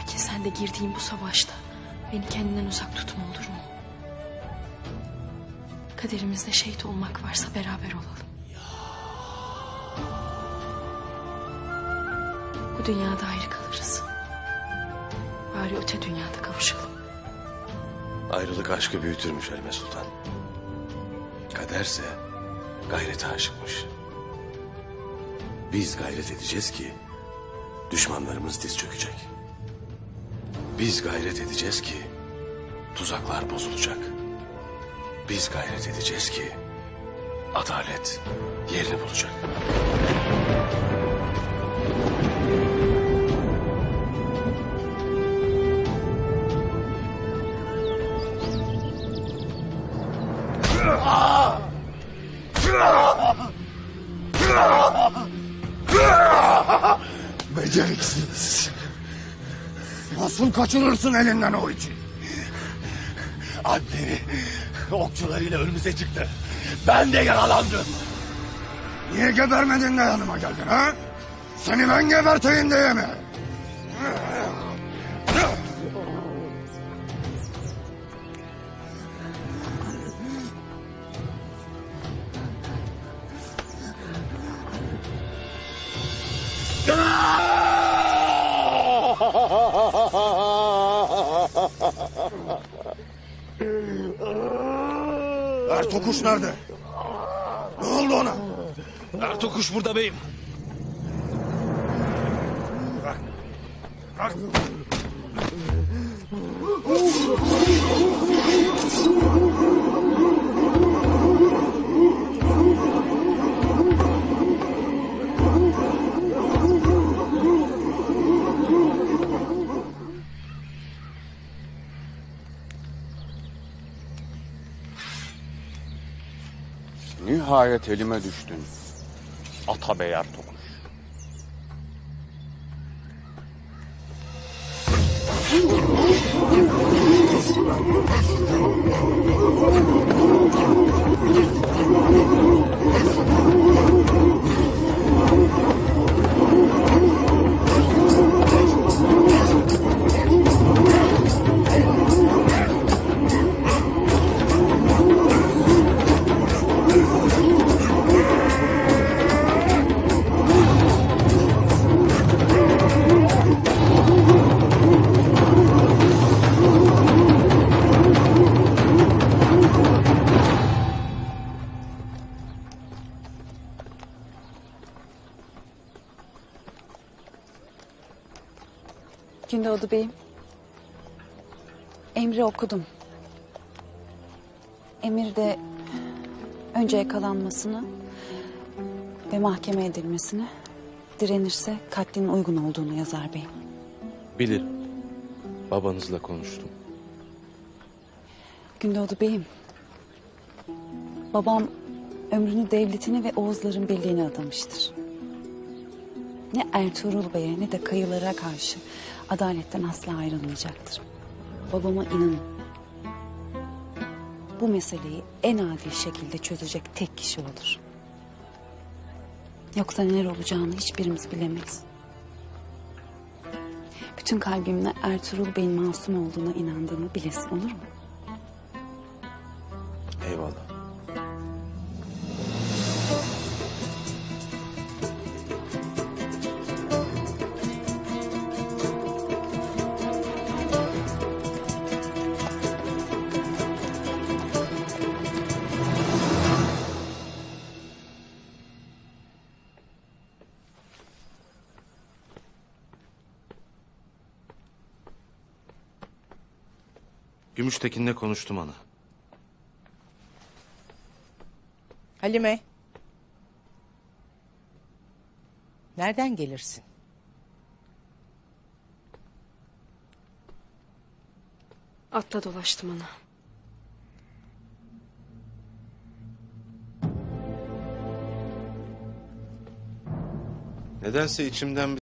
Lakin sen de girdiğin bu savaşta beni kendinden uzak tutma, olur mu? Kaderimizde şehit olmak varsa beraber olalım. Bu dünyada ayrı kalırız. Bari öte dünyada kavuşalım. Ayrılık aşkı büyütürmüş Halime Sultan. Kaderse gayrete aşıkmış. Biz gayret edeceğiz ki düşmanlarımız diz çökecek. Biz gayret edeceğiz ki tuzaklar bozulacak. Biz gayret edeceğiz ki adalet yerini bulacak. Beceriksiz. Nasıl kaçırırsın elinden o içi? Alpleri okçularıyla önümüze çıktı. Ben de yaralandım. Niye gebermedin de yanıma geldin ha? Seni ben geberteyim diye mi? Ertokuş nerede? Ne oldu ona? Ertokuş burada beyim. Bırak. Bırak. Nihayet elime düştün. Atabey Ertokuş. Gündoğdu Bey'im. Emri okudum. Emir de önce yakalanmasını ve mahkeme edilmesini, direnirse katlin uygun olduğunu yazar beyim. Bilirim. Babanızla konuştum. Gündoğdu Bey'im. Babam ömrünü devletine ve Oğuzların birliğine adamıştır. Ne Ertuğrul Bey'e ne de kayılara karşı adaletten asla ayrılmayacaktır. Babama inanın. Bu meseleyi en adil şekilde çözecek tek kişi odur. Yoksa neler olacağını hiçbirimiz bilemeyiz. Bütün kalbimle Ertuğrul Bey'in masum olduğuna inandığımı bilesin, olur mu? Eyvallah. Gümüştekin'le konuştum ana. Halime. Nereden gelirsin? Atla dolaştım ana. Nedense içimden